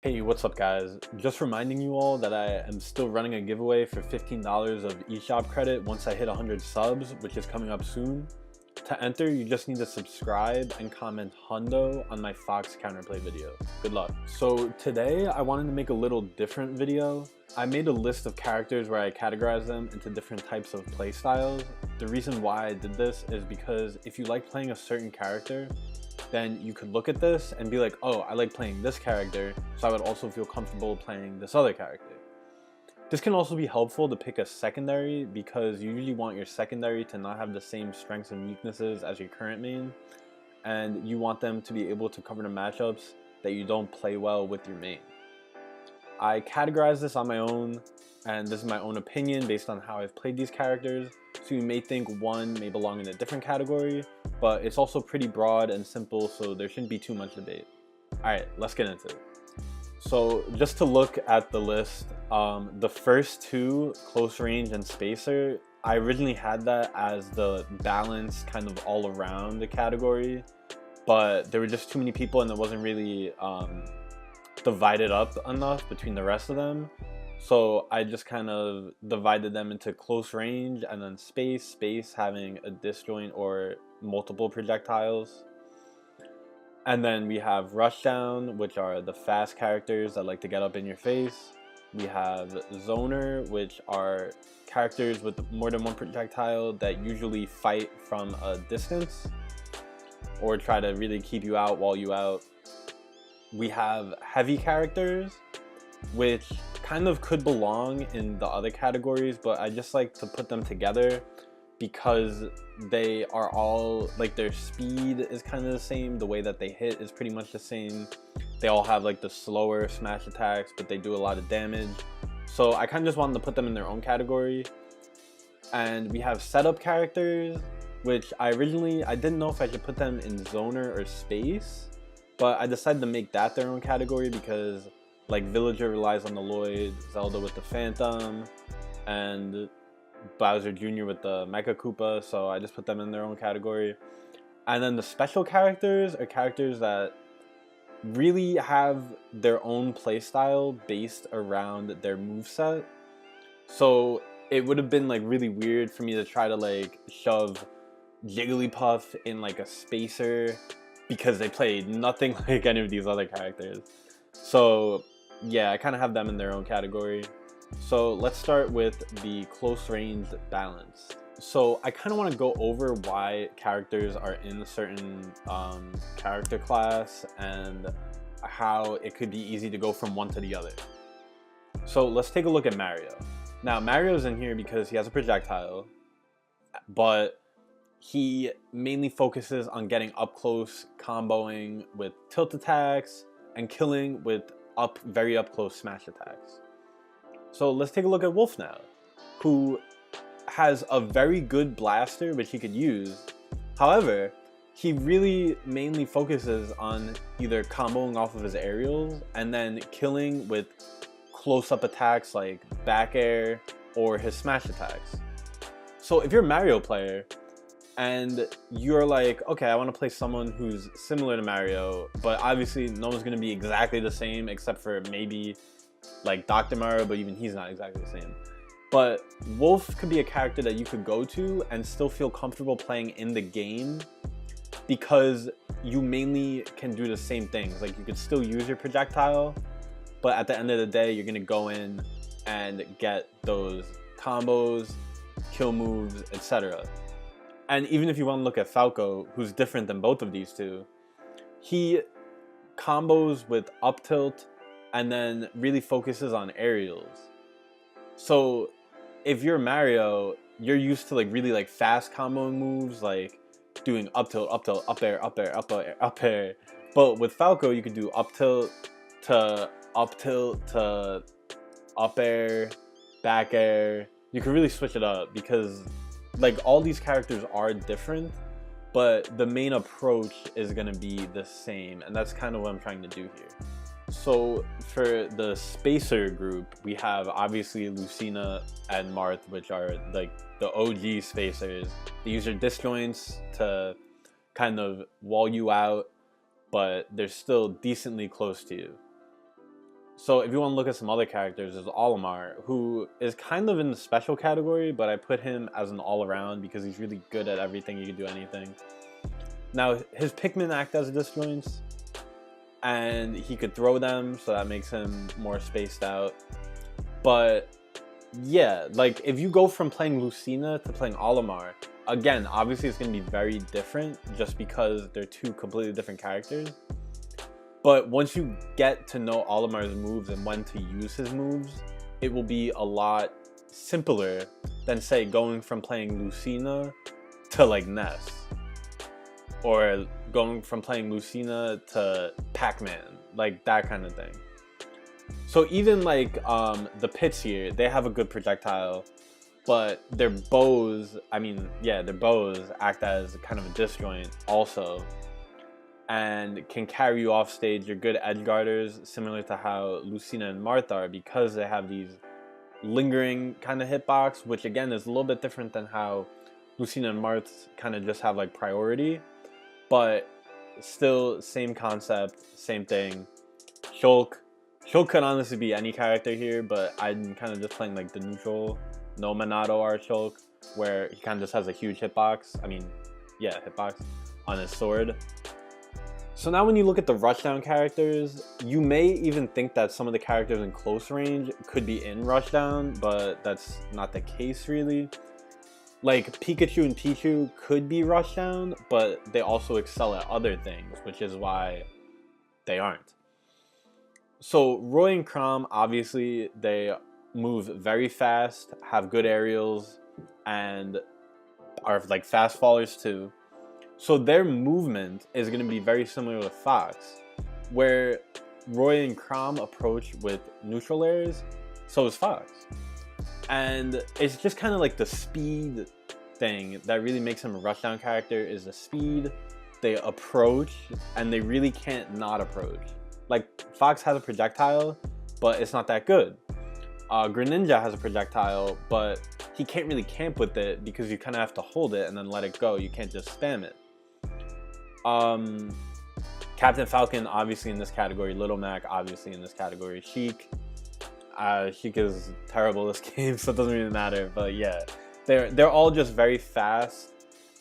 Hey, what's up guys? Just reminding you all that I am still running a giveaway for $15 of eShop credit once I hit 100 subs, which is coming up soon. To enter, you just need to subscribe and comment hundo on my Fox Counterplay video. Good luck. So today I wanted to make a little different video. I made a list of characters where I categorize them into different types of playstyles. The reason why I did this is because if you like playing a certain character, then you could look at this and be like, oh, I like playing this character, so I would also feel comfortable playing this other character. This can also be helpful to pick a secondary because you usually want your secondary to not have the same strengths and weaknesses as your current main, and you want them to be able to cover the matchups that you don't play well with your main. I categorize this on my own, and this is my own opinion based on how I've played these characters, so you may think one may belong in a different category, but it's also pretty broad and simple, so there shouldn't be too much debate. Alright, let's get into it. So just to look at the list, the first two, close range and spacer, I originally had that as the balanced kind of all around the category, but there were just too many people and it wasn't really divided up enough between the rest of them. So I just kind of divided them into close range and then space having a disjoint or multiple projectiles. And then we have Rushdown, which are the fast characters that like to get up in your face. We have Zoner, which are characters with more than one projectile that usually fight from a distance or try to really keep you out while you out. We have heavy characters, which kind of could belong in the other categories, but I just like to put them together because they are all, like, their speed is kind of the same, the way that they hit is pretty much the same. They all have like the slower smash attacks, but they do a lot of damage. So I kind of just wanted to put them in their own category. And we have setup characters, which I didn't know if I should put them in Zoner or Space, but I decided to make that their own category because like Villager relies on the Lloyd, Zelda with the Phantom, and Bowser Jr. with the Mecha Koopa, so I just put them in their own category. And then the special characters are characters that really have their own playstyle based around their moveset. So it would have been like really weird for me to try to like shove Jigglypuff in like a spacer because they play nothing like any of these other characters. So yeah, I kind of have them in their own category. So let's start with the close range balance. So I kind of want to go over why characters are in a certain character class and how it could be easy to go from one to the other. So let's take a look at Mario. Now Mario's in here because he has a projectile, but he mainly focuses on getting up close, comboing with tilt attacks, and killing with very up close smash attacks. So let's take a look at Wolf now, who has a very good blaster which he could use. However, he really mainly focuses on either comboing off of his aerials and then killing with close-up attacks like back air or his smash attacks. So if you're a Mario player and you're like, okay, I want to play someone who's similar to Mario, but obviously no one's going to be exactly the same except for maybe like Dr. Mario, but even he's not exactly the same. But Wolf could be a character that you could go to and still feel comfortable playing in the game because you mainly can do the same things. Like you could still use your projectile, but at the end of the day, you're gonna go in and get those combos, kill moves, etc. And even if you want to look at Falco, who's different than both of these two, he combos with up tilt and then really focuses on aerials. So if you're Mario, you're used to like really like fast comboing moves, like doing up tilt, up air, up air, up air, up air. But with Falco, you could do up tilt to up tilt to up air, back air. You could really switch it up because like all these characters are different, but the main approach is gonna be the same, and that's kind of what I'm trying to do here. So for the spacer group, we have obviously Lucina and Marth, which are like the OG spacers. They use their disjoints to kind of wall you out, but they're still decently close to you. So if you want to look at some other characters, there's Olimar, who is kind of in the special category, but I put him as an all-around because he's really good at everything. He can do anything. Now, his Pikmin act as disjoints, and he could throw them, so that makes him more spaced out. But yeah, like if you go from playing Lucina to playing Olimar, again, obviously it's going to be very different just because they're two completely different characters. But once you get to know Olimar's moves and when to use his moves, it will be a lot simpler than, say, going from playing Lucina to like Ness, or going from playing Lucina to Pac-Man, like that kind of thing. So even like the pits here, they have a good projectile, but their bows, their bows act as kind of a disjoint also, and can carry you off stage. You're good edge guarders, similar to how Lucina and Marth are, because they have these lingering kind of hitbox, which again is a little bit different than how Lucina and Marth kind of just have like priority, but still same concept, same thing. Shulk could honestly be any character here, but I'm kind of just playing like the neutral, no Monado art Shulk, where he kind of just has a huge hitbox. Hitbox on his sword. So now when you look at the Rushdown characters, you may even think that some of the characters in close range could be in Rushdown, but that's not the case really. Like Pikachu and Pichu could be Rushdown, but they also excel at other things, which is why they aren't. So Roy and Chrom, obviously, they move very fast, have good aerials, and are like fast fallers too. So their movement is going to be very similar to Fox, where Roy and Chrom approach with neutral airs, so is Fox. And it's just kind of like the speed thing that really makes him a Rushdown character, is the speed. They approach, and they really can't not approach. Like, Fox has a projectile, but it's not that good. Greninja has a projectile, but he can't really camp with it because you kind of have to hold it and then let it go. You can't just spam it. Captain Falcon, obviously in this category. Little Mac, obviously in this category. Sheik is terrible this game, so it doesn't really matter. But yeah, they're all just very fast.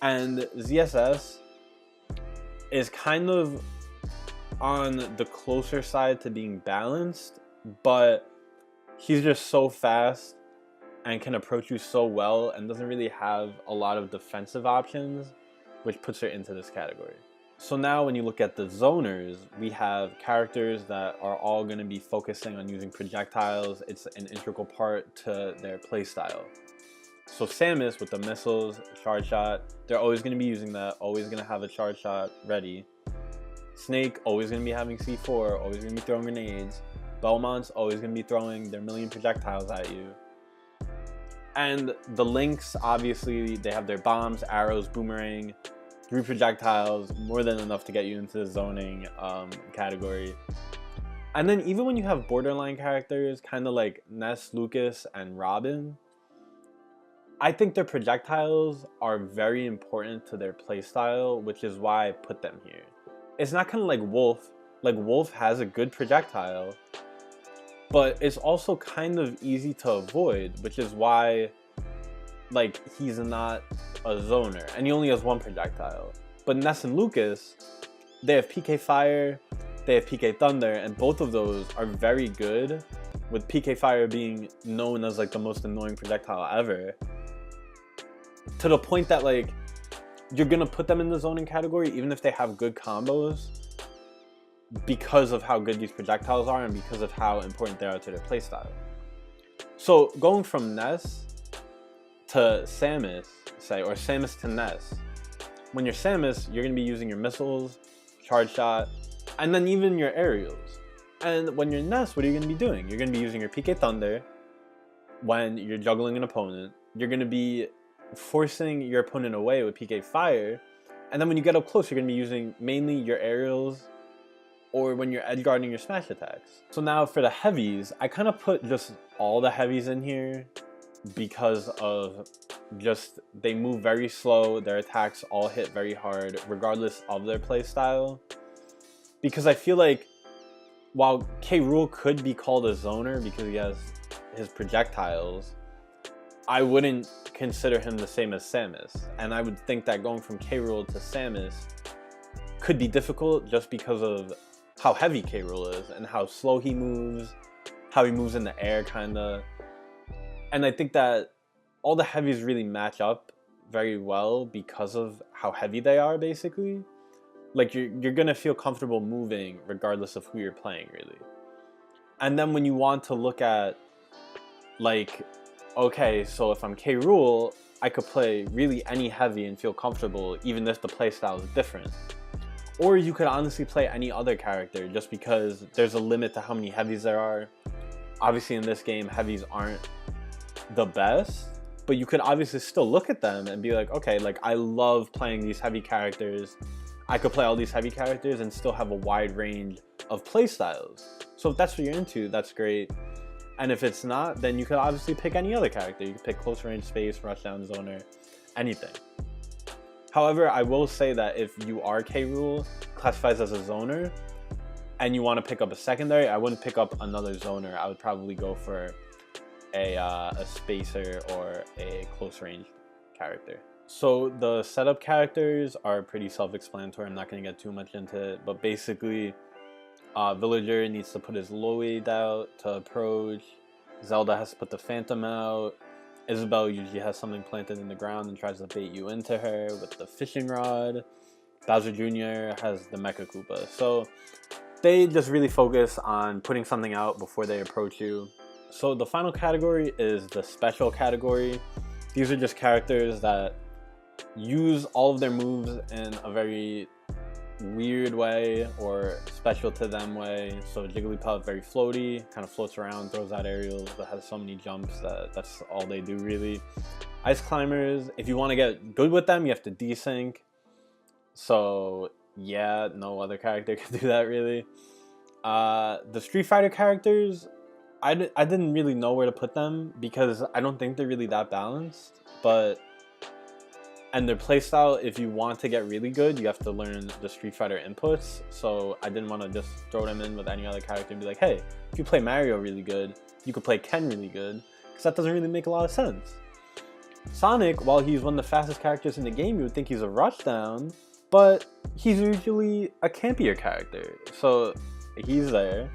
And ZSS is kind of on the closer side to being balanced, but he's just so fast and can approach you so well and doesn't really have a lot of defensive options, which puts her into this category. So now when you look at the zoners, we have characters that are all going to be focusing on using projectiles. It's an integral part to their playstyle. So Samus with the missiles, charge shot, they're always going to be using that, always going to have a charge shot ready. Snake, always going to be having C4, always going to be throwing grenades. Belmont's always going to be throwing their million projectiles at you. And the Lynx, obviously, they have their bombs, arrows, boomerang, 3 projectiles, more than enough to get you into the zoning category. And then even when you have borderline characters, kind of like Ness, Lucas, and Robin, I think their projectiles are very important to their playstyle, which is why I put them here. It's not kind of like Wolf. Like, Wolf has a good projectile, but it's also kind of easy to avoid, which is why, like, he's not a zoner, and he only has 1 projectile. But Ness and Lucas, they have PK Fire, they have PK Thunder, and both of those are very good, with PK Fire being known as like the most annoying projectile ever, to the point that like you're gonna put them in the zoning category even if they have good combos, because of how good these projectiles are and because of how important they are to their playstyle. So going from Ness to Samus, say, or Samus to Ness, when you're Samus, you're going to be using your missiles, charge shot, and then even your aerials. And when you're Ness, what are you going to be doing? You're going to be using your PK Thunder when you're juggling an opponent. You're going to be forcing your opponent away with PK Fire, and then when you get up close, you're going to be using mainly your aerials, or when you're edge guarding your smash attacks. So now for the heavies, I kind of put just all the heavies in here because of just, they move very slow, their attacks all hit very hard regardless of their playstyle. Because I feel like while K. Rool could be called a zoner because he has his projectiles, I wouldn't consider him the same as Samus. And I would think that going from K. Rool to Samus could be difficult just because of how heavy K. Rool is and how slow he moves, how he moves in the air kinda. And I think that all the heavies really match up very well because of how heavy they are, basically. Like, you're gonna feel comfortable moving regardless of who you're playing, really. And then when you want to look at, like, okay, so if I'm K. Rool, I could play really any heavy and feel comfortable, even if the playstyle is different. Or you could honestly play any other character, just because there's a limit to how many heavies there are. Obviously in this game, heavies aren't the best, but you could obviously still look at them and be like, okay, like, I love playing these heavy characters. I could play all these heavy characters and still have a wide range of playstyles. So if that's what you're into, that's great. And if it's not, then you could obviously pick any other character. You could pick close range, space, rushdown, zoner, anything. However, I will say that if you are K. Rool, classifies as a zoner, and you want to pick up a secondary, I wouldn't pick up another zoner. I would probably go for a spacer or a close range character. So the setup characters are pretty self-explanatory. I'm not going to get too much into it, but basically Villager needs to put his Lloyd out to approach. Zelda has to put the Phantom out. Isabelle usually has something planted in the ground and tries to bait you into her with the fishing rod. Bowser Jr. has the Mecha Koopa. So they just really focus on putting something out before they approach you. So the final category is the special category. These are just characters that use all of their moves in a very weird way or special to them way. So Jigglypuff, very floaty, kind of floats around, throws out aerials, but has so many jumps that that's all they do really. Ice Climbers, if you want to get good with them, you have to desync. So yeah, no other character can do that really. The Street Fighter characters, I didn't really know where to put them because I don't think they're really that balanced, and their playstyle, if you want to get really good, you have to learn the Street Fighter inputs. So I didn't want to just throw them in with any other character and be like, hey, if you play Mario really good, you could play Ken really good, because that doesn't really make a lot of sense. Sonic, while he's one of the fastest characters in the game, you would think he's a rushdown, but he's usually a campier character. So he's there.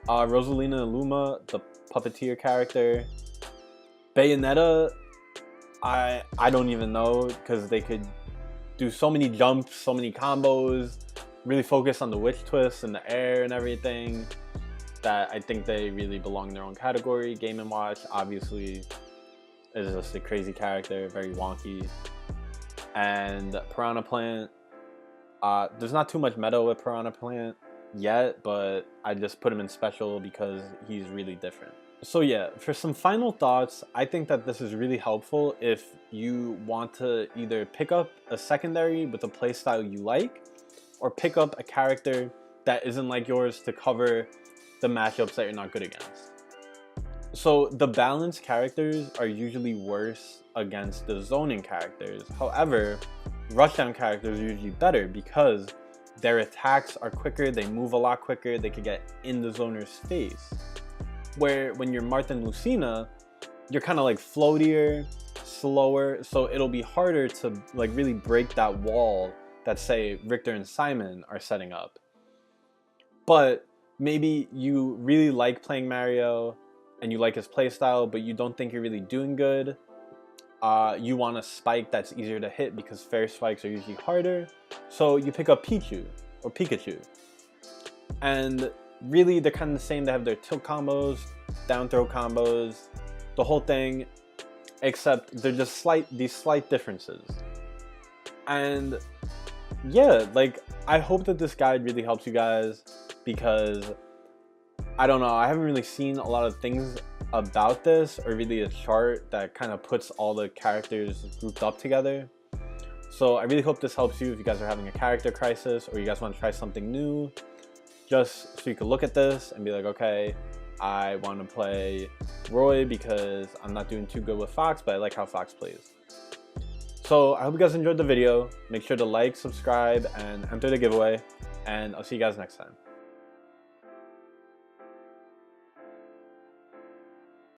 Rosalina and Luma, the puppeteer character. Bayonetta, I don't even know, because they could do so many jumps, so many combos, really focus on the witch twists and the air and everything, that I think they really belong in their own category. Game & Watch, obviously, is just a crazy character, very wonky. And Piranha Plant, there's not too much meta with Piranha Plant yet, but I just put him in special because he's really different. So yeah, for some final thoughts, I think that this is really helpful if you want to either pick up a secondary with a playstyle you like, or pick up a character that isn't like yours to cover the matchups that you're not good against. So the balanced characters are usually worse against the zoning characters. However, rushdown characters are usually better because their attacks are quicker, they move a lot quicker, they can get in the zoner's face. Where when you're Marth and Lucina, you're kind of like floatier, slower, so it'll be harder to like really break that wall that say Richter and Simon are setting up. But maybe you really like playing Mario and you like his playstyle, but you don't think you're really doing good. You want a spike that's easier to hit because fair spikes are usually harder. So you pick up Pichu or Pikachu. And really, they're kind of the same. They have their tilt combos, down throw combos, the whole thing, except they're just these slight differences. And yeah, like, I hope that this guide really helps you guys, because I don't know, I haven't really seen a lot of things about this, or really a chart that kind of puts all the characters grouped up together. So I really hope this helps you if you guys are having a character crisis, or you guys want to try something new, just so you can look at this and be like, okay, I want to play Roy because I'm not doing too good with Fox, but I like how Fox plays. So I hope you guys enjoyed the video. Make sure to like, subscribe, and enter the giveaway, and I'll see you guys next time.